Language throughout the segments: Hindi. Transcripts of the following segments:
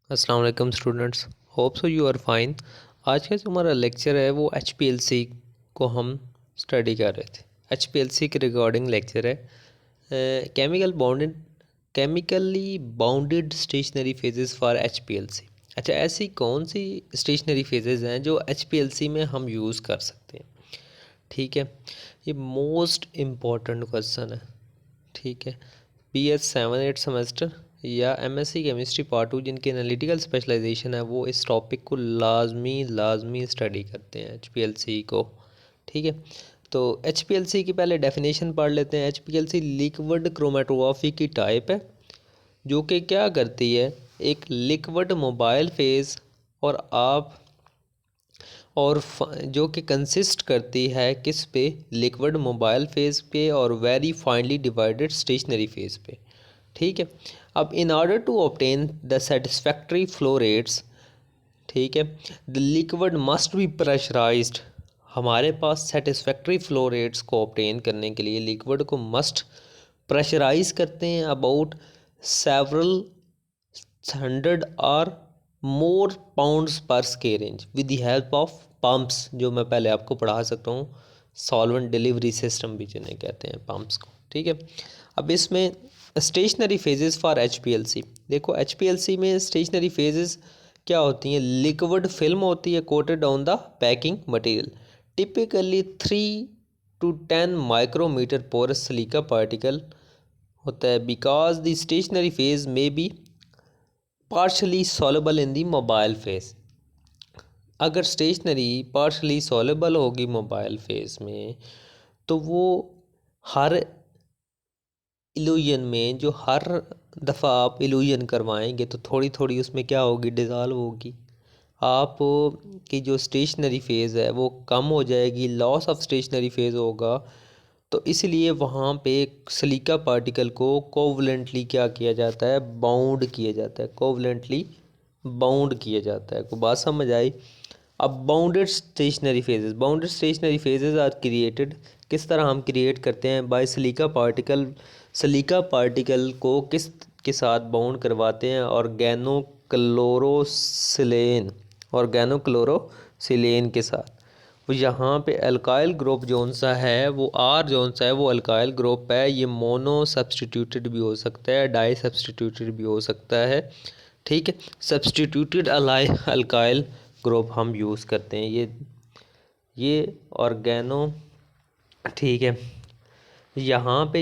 अस्सलाम वालेकुम students, hope so you are fine. आज का जो हमारा लेक्चर है वो एचपीएलसी को हम स्टडी कर रहे थे। एचपीएलसी के रिगार्डिंग लेक्चर है। Chemically bounded stationary phases for HPLC. अच्छा, ऐसी कौन सी स्टेशनरी फेजेस हैं जो एचपीएलसी में हम यूज़ कर सकते हैं? ठीक है, ये मोस्ट इम्पॉर्टेंट क्वेश्चन है। ठीक है, BS 7-8 सेमेस्टर या MSc केमिस्ट्री पार्ट 2 जिनकी एनालिटिकल स्पेशलाइजेशन है वो इस टॉपिक को लाजमी स्टडी करते हैं, HPLC को। ठीक है, तो HPLC की पहले डेफिनेशन पढ़ लेते हैं। HPLC लिक्विड क्रोमेटोग्राफी की टाइप है जो कि क्या करती है, एक लिक्विड मोबाइल फेज़ और आप और जो कि कंसिस्ट करती है किस पे, लिक्विड मोबाइल फेज़ पे और very finally divided stationary phase पे। ठीक है, अब in order to obtain the satisfactory flow rates, ठीक है, the liquid must be pressurized. हमारे पास सेटिस्फैक्ट्री फ्लो रेट्स को ऑब्टेन करने के लिए लिक्विड को मस्ट प्रेशराइज करते हैं about several 100 or more pounds per square inch with the help of pumps, जो मैं पहले आपको पढ़ा सकता हूँ। सॉल्वेंट डिलीवरी सिस्टम भी जिन्हें कहते हैं पम्प्स को। ठीक है, अब इसमें स्टेशनरी फेजेस फॉर एचपीएलसी देखो। एचपीएलसी में स्टेशनरी फेजेस क्या होती हैं? लिक्विड फिल्म होती है coated on the packing material, typically 3 to 10 micrometer porous silica particle होता है। Because the stationary phase may be partially soluble in the mobile phase. अगर स्टेशनरी पार्शली सॉलेबल होगी मोबाइल फेज में तो वो हर इल्यूजन में, जो हर दफ़ा आप इल्यूजन करवाएंगे तो थोड़ी थोड़ी उसमें क्या होगी, डिज़ॉल्व होगी। आप की जो स्टेशनरी फेज़ है वो कम हो जाएगी, लॉस ऑफ स्टेशनरी फेज़ होगा। तो इसलिए वहाँ पे सिलिका पार्टिकल को कोवलेंटली क्या किया जाता है, बाउंड किया जाता है। कोवलेंटली बाउंड किया जाता है। को बात समझ आई? अब bounded stationary phases are created. किस तरह हम क्रिएट करते हैं? By silica particle. Silica particle को किस के साथ बाउंड करवाते हैं? ऑर्गेनोक्लोरोसिलेन के साथ। वो यहाँ पे अल्काइल ग्रुप जौन सा है वो आर जौन सा है वो अल्काइल ग्रुप है। ये मोनो सब्सटीट्यूटेड भी हो सकता है, डाई सब्सटीट्यूटेड भी हो सकता है। ठीक है, सब्सटीट्यूटेड अल्काइल ग्रुप हम यूज़ करते हैं। ये ऑर्गेनो, ठीक है, यहाँ पे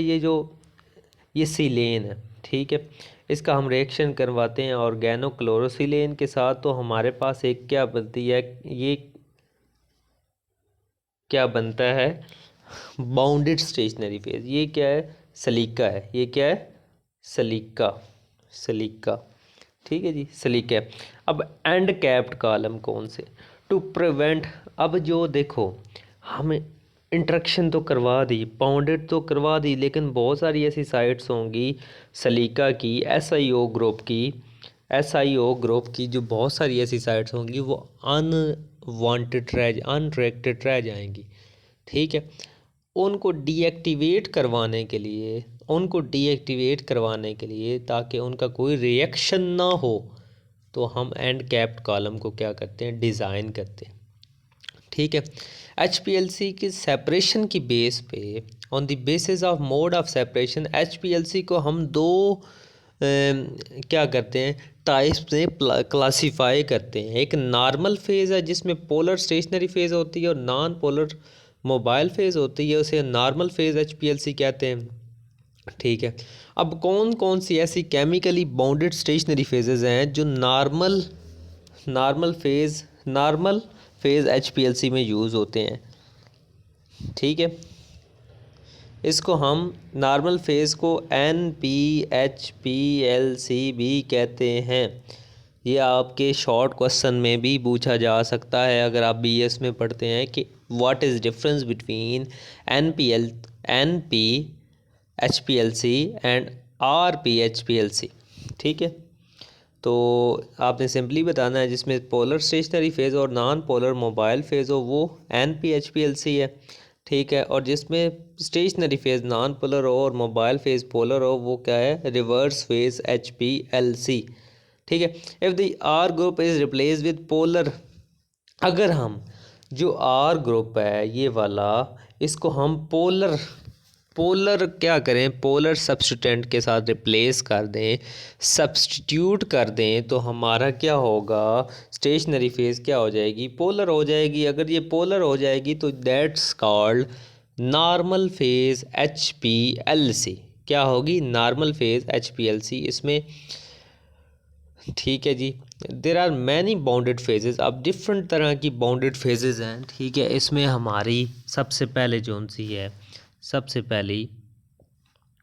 ये सिलेन है। ठीक है, इसका हम रिएक्शन करवाते हैं ऑर्गेनो क्लोरोसिलेन के साथ, तो हमारे पास एक क्या बनती है, ये क्या बनता है, बाउंडेड स्टेशनरी फेज। ये क्या है? सलीका है। ये क्या है? सलीका। सलीका, ठीक है जी, सलीका है। अब एंड कैप्ड कॉलम कौन से? To prevent. अब जो देखो, हम इंट्रक्शन तो करवा दी, बाउंडेड तो करवा दी, लेकिन बहुत सारी ऐसी साइट्स होंगी सलीका की, एसआईओ ग्रुप की जो बहुत सारी ऐसी साइट्स होंगी वो अनडिरेक्टेड रह जाएंगी। ठीक है, उनको डीएक्टिवेट करवाने के लिए ताकि उनका कोई रिएक्शन ना हो, तो हम एंड कैप्ड कॉलम को क्या करते हैं, डिज़ाइन करते हैं। ठीक है, एचपीएलसी की सेपरेशन की बेस पे, on the basis of mode of separation, HPLC को हम दो क्या करते हैं, टाइप्स में क्लासीफाई करते हैं। एक नॉर्मल फेज़ है जिसमें पोलर स्टेशनरी फेज़ होती है और नॉन पोलर मोबाइल फेज़ होती है, उसे नॉर्मल फेज़ एचपीएलसी कहते हैं। ठीक है, अब कौन कौन सी ऐसी केमिकली बाउंडेड स्टेशनरी फेजेस हैं जो नॉर्मल फेज़ एचपीएलसी में यूज़ होते हैं? ठीक है, इसको हम नॉर्मल फेज़ को NPHPLC भी कहते हैं। ये आपके शॉर्ट क्वेश्चन में भी पूछा जा सकता है अगर आप BS में पढ़ते हैं कि what is difference between NPHPLC and RPHPLC। ठीक है, तो आपने सिंपली बताना है जिसमें पोलर स्टेशनरी फेज़ और नॉन पोलर मोबाइल फेज़ हो वो NPHPLC है। ठीक है, और जिसमें स्टेशनरी फेज़ नॉन पोलर हो और मोबाइल फेज़ पोलर हो वो क्या है, रिवर्स फेज़ HPLC। ठीक है। If the R group is replace with polar, अगर हम जो आर ग्रुप है ये वाला, इसको हम पोलर पोलर क्या करें, पोलर सब्स्टिट्यूएंट के साथ रिप्लेस कर दें, सब्स्टिट्यूट कर दें, तो हमारा क्या होगा, स्टेशनरी फेज़ क्या हो जाएगी, पोलर हो जाएगी। अगर ये पोलर हो जाएगी तो that's called normal phase HPLC। क्या होगी, नॉर्मल फेज़ HPLC। इसमें ठीक है जी, there are many bounded phases. अब डिफरेंट तरह की बाउंडेड फेजेस हैं, ठीक है। इसमें हमारी सबसे पहले कौन सी है, सबसे पहली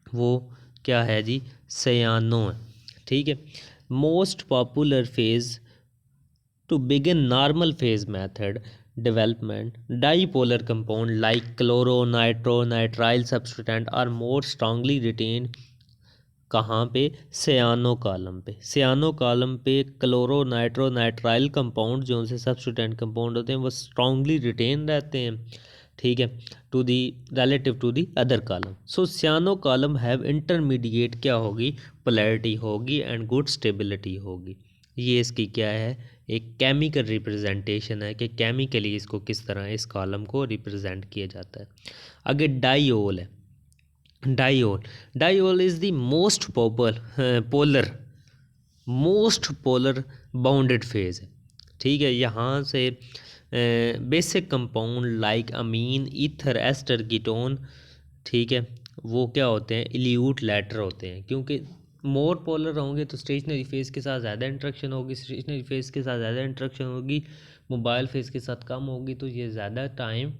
वो क्या है जी, सयानो है, ठीक है। Most popular phase two begin normal phase method development, dipolar compound like chloro nitro nitrile substituent are more strongly retained कहाँ पे, सियानो कॉलम पे। सियानो कॉलम पे क्लोरो नाइट्रो नाइट्राइल कंपाउंड जो उनसे सब्स्टिट्यूएंट कंपाउंड होते हैं वो स्ट्रांगली रिटेन रहते हैं, ठीक है, to the relative to the other column. So cyano column have intermediate क्या होगी, पोलैरिटी होगी एंड गुड स्टेबिलिटी होगी। ये इसकी क्या है, एक केमिकल रिप्रेजेंटेशन है कि केमिकली इसको किस तरह इस कॉलम को रिप्रेजेंट किया जाता है। आगे डाइओल है, diol is the most polar bounded phase है, ठीक है। यहाँ से बेसिक कंपाउंड लाइक अमीन ईथर एस्टर कीटोन, ठीक है, वो क्या होते हैं, इल्यूट लेटर होते हैं। क्योंकि मोर पोलर होंगे तो स्टेशनरी फेज के साथ ज़्यादा इंट्रैक्शन होगी, स्टेशनरी फेज के साथ ज़्यादा इंट्रैक्शन होगी, मोबाइल फेज के साथ कम होगी, तो ये ज़्यादा टाइम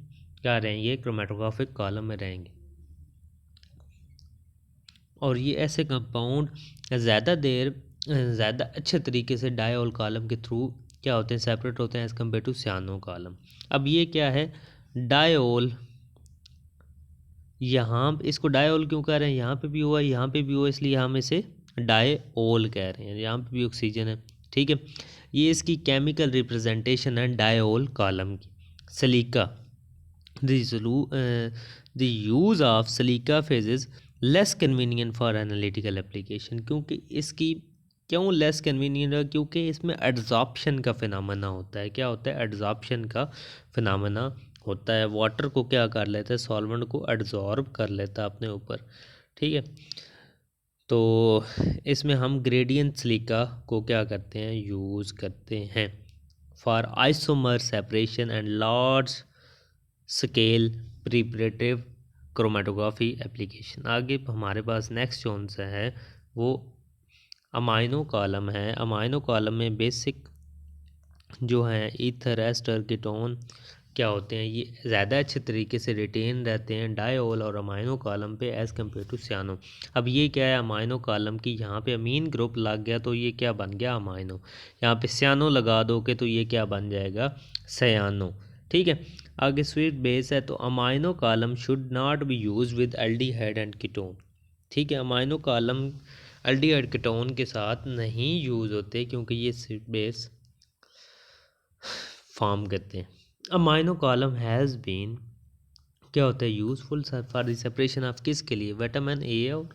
क्या रहेंगे, क्रोमेटोग्राफिक कॉलम में रहेंगे। और ये ऐसे कंपाउंड ज़्यादा अच्छे तरीके से डायोल कॉलम के थ्रू क्या होते हैं, सेपरेट होते हैं एज़ कम्पेयर टू सियानो कॉलम। अब ये क्या है, डायोल, यहाँ इसको डायोल क्यों कह रहे हैं, यहाँ पे भी हुआ यहाँ पे भी हुआ, इसलिए हम इसे डायोल कह रहे हैं। यहाँ पे भी ऑक्सीजन है, ठीक है। ये इसकी केमिकल रिप्रेजेंटेशन है डायोल कॉलम की। सलीका, द यूज़ ऑफ सलीका phases less convenient for analytical application. क्योंकि इसकी क्यों लेस कन्वीनियंट है, क्योंकि इसमें एड्जॉर्प्शन का फिनोमेना होता है। क्या होता है, एड्जॉर्प्शन का फिनोमेना होता है। वाटर को क्या कर लेता है, सॉल्वेंट को एड्जॉर्ब कर लेता है अपने ऊपर, ठीक है। तो इसमें हम ग्रेडियंट सिलिका को क्या करते हैं, यूज़ करते हैं for isomer separation and large scale preparative chromatography application. आगे हमारे पास नेक्स्ट जोन सा है वो अमाइनो कॉलम है। अमाइनो कॉलम में बेसिक जो हैं ईथर एस्टर कीटोन क्या होते हैं, ये ज़्यादा अच्छे तरीके से रिटेन रहते हैं डायोल और अमाइनो कॉलम पे एज़ कम्पेयर टू सियानो। अब ये क्या है, अमाइनो कॉलम की यहाँ पे अमीन ग्रुप लग गया तो ये क्या बन गया, अमाइनो। यहाँ पे सियानो लगा दोगे तो ये क्या बन जाएगा, सियानो, ठीक है। आगे स्वीट बेस है तो amino column should not be use with aldehyde and ketone, ठीक है। अमाइनो कॉलम एल्डिहाइड कीटोन के साथ नहीं यूज़ होते क्योंकि ये स्वीट बेस फॉर्म करते हैं। अमाइनो कॉलम हैज़ बीन क्या होता है, useful for the separation of किसके लिए, विटामिन ए और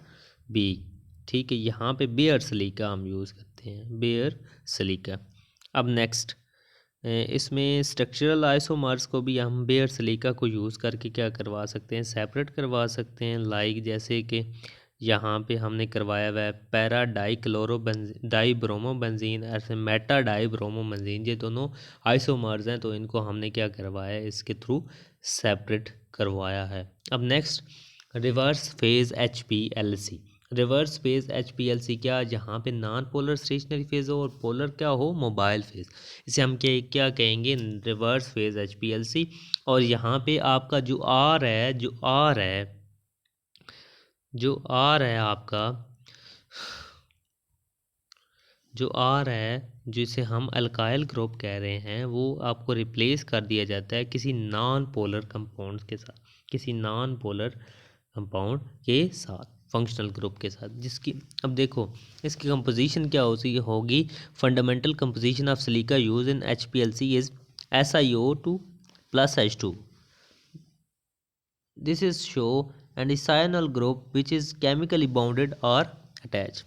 बी, ठीक है। यहाँ पे बेयर सलीका हम यूज़ करते हैं, बेयर सलीका। अब नेक्स्ट इसमें स्ट्रक्चरल आइसोमर्स को भी हम बेयर सलीका को यूज़ करके क्या करवा सकते हैं, सेपरेट करवा सकते हैं। लाइक जैसे कि यहाँ पे हमने करवाया हुआ है para die chloro die bromo benzene, ऐसे मेटा डाई ब्रोमो बेंजीन, ये दोनों आइसोमर्स हैं तो इनको हमने क्या करवाया है, इसके थ्रू सेपरेट करवाया है। अब next reverse phase HPLC। Reverse phase HPLC क्या, जहाँ पे नॉन पोलर स्टेशनरी फेज़ हो और पोलर क्या हो, मोबाइल फेज़, इसे हम क्या क्या कहेंगे, रिवर्स फेज़ HPLC। और यहाँ पे आपका जो आर है, आपका जो आर है जिसे हम अल्काइल ग्रुप कह रहे हैं, वो आपको रिप्लेस कर दिया जाता है किसी नॉन पोलर कंपाउंड के साथ, किसी नॉन पोलर कंपाउंड के साथ, फंक्शनल ग्रुप के साथ, जिसकी अब देखो इसकी कंपोजिशन क्या होगी। Fundamental composition of silica use in HPLC is SiO2 + H2। This is show and a cyanol group which is chemically bounded or attached.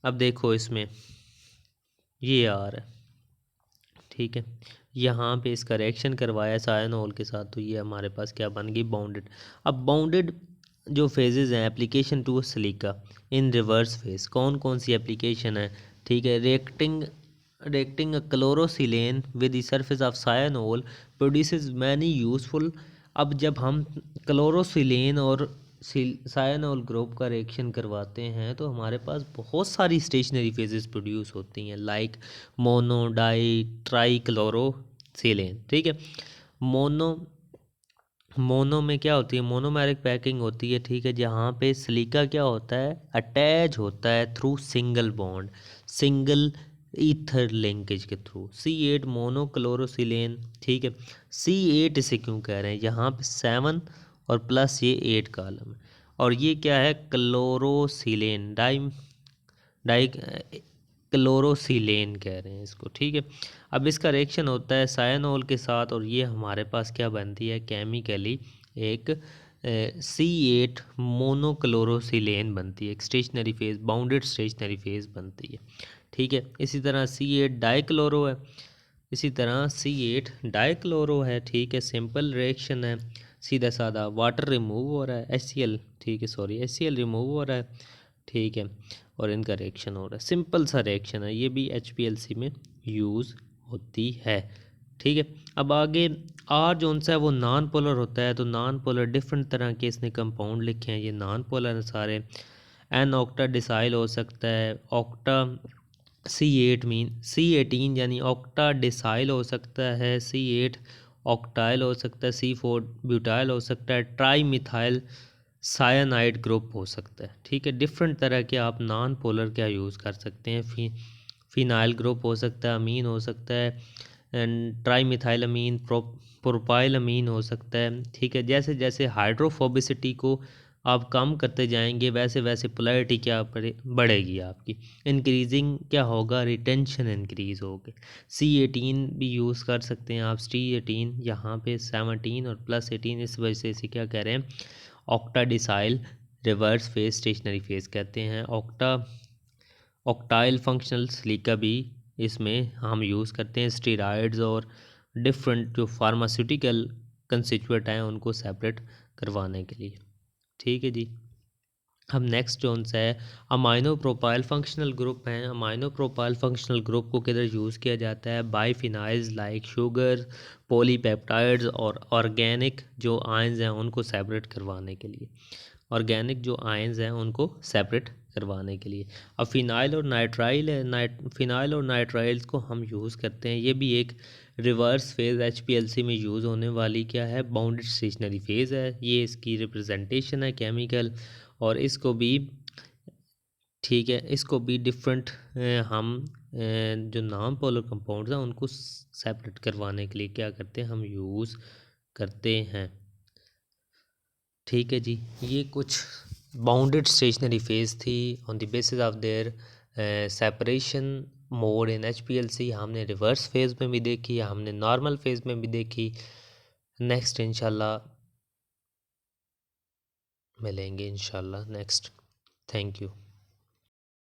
अब देखो इसमें ये आ रहा है, ठीक है, यहाँ पे इसका रिएक्शन करवाया साइनोल के साथ, तो ये हमारे पास क्या बन गई, बाउंडेड। अब बाउंडेड जो फेजेस हैं, application to silica in reverse phase, कौन कौन सी एप्लीकेशन है, ठीक है, reacting a chlorosilane with the surface of cyanol produces many useful। अब जब हम क्लोरोसिलेन और साइनोल ग्रुप का रिएक्शन करवाते हैं तो हमारे पास बहुत सारी स्टेशनरी फेजेस प्रोड्यूस होती हैं, like mono di tri chlorosilane, ठीक है। मोनो मोनो में क्या होती है, मोनोमेरिक पैकिंग होती है, ठीक है, जहाँ पे सिलिका क्या होता है, अटैच होता है through single bond, single ether linkage के थ्रू, C8 मोनोक्लोरोसिलेन, ठीक है। C8 इसे क्यों कह रहे हैं, यहाँ पे 7 और प्लस ये 8 कॉलम है, और ये क्या है, क्लोरोसिलेन डाई क्लोरोसिलेन कह रहे हैं इसको, ठीक है। अब इसका रिएक्शन होता है साइनोल के साथ, और ये हमारे पास क्या बनती है, केमिकली एक C8 मोनोक्लोरोसिलेन बनती है, एक stationary phase, bounded stationary phase बनती है, ठीक है। इसी तरह C8 डाइक्लोरो है, इसी तरह C8 डाइक्लोरो है, ठीक है, सिंपल रिएक्शन है, सीधा साधा, वाटर रिमूव हो रहा है, HCl, ठीक है, सॉरी HCl रिमूव हो रहा है, ठीक है, और इनका रिएक्शन हो रहा है, सिंपल सा रिएक्शन है, ये भी HPLC में यूज़ होती है, ठीक है। अब आगे आर जो सा है वो नॉन पोलर होता है, तो नॉन पोलर डिफरेंट तरह के इसने कंपाउंड लिखे हैं, ये नॉन पोलर हैं सारे। एन ऑक्टा डिसाइल हो सकता है, ऑक्टा C8 C18 यानी ऑक्टा डिसाइल हो सकता है, C8 ऑक्टाइल हो सकता है, C4 ब्यूटाइल हो सकता है, ट्राई मिथाइल सायानाइड ग्रुप हो सकता है, ठीक है। डिफरेंट तरह के आप नॉन पोलर क्या यूज़ कर सकते हैं, फिनाइल ग्रुप हो सकता है, अमीन हो सकता है, and trimethyl amine, propyl amine हो सकता है, ठीक है। जैसे जैसे हाइड्रोफोबिसिटी को आप कम करते जाएंगे वैसे वैसे पोलैरिटी क्या बढ़ेगी आपकी, इंक्रीजिंग क्या होगा, रिटेंशन इंक्रीज होगी। C18 भी यूज़ कर सकते हैं आप, C18 यहाँ पे 17 और प्लस 18, इस वजह से इसे क्या कह रहे हैं, octa decile reverse phase stationary phase कहते हैं। ऑक्टाइल फंक्शनल सिलिका भी इसमें हम यूज़ करते हैं, स्टेरॉइड्स और डिफरेंट जो फार्मास्यूटिकल कंस्टिट्यूएंट हैं उनको सेपरेट करवाने के लिए, ठीक है जी। अब नेक्स्ट जोन सा है अमाइनो प्रोपाइल फंक्शनल ग्रुप हैं। अमाइनो प्रोपाइल फंक्शनल ग्रुप को किधर यूज़ किया जाता है, बाईफिनाइल्स लाइक शुगर, पॉलीपेप्टाइड्स और ऑर्गेनिक जो आयंस हैं उनको सेपरेट करवाने के लिए, ऑर्गेनिक जो आयंस हैं उनको सेपरेट करवाने के लिए। अब फिनाइल और नाइट्राइल है, फिनाइल और नाइट्राइल्स को हम यूज़ करते हैं, ये भी एक रिवर्स फेज़ HPLC में यूज़ होने वाली क्या है, बाउंडेड स्टेशनरी फेज़ है, ये इसकी रिप्रेजेंटेशन है केमिकल, और इसको भी, ठीक है, इसको भी डिफरेंट हम जो नॉन पोलर कंपाउंड्स हैं उनको सेपरेट करवाने के लिए क्या करते हैं, हम यूज़ करते हैं, ठीक है जी। ये कुछ बाउंडेड स्टेशनरी फेज थी on the basis of their separation mode in HPLC। हमने रिवर्स फेज में भी देखी, हमने नॉर्मल फेज में भी देखी। नेक्स्ट इंशाल्लाह मिलेंगे इंशाल्लाह नेक्स्ट। Thank you.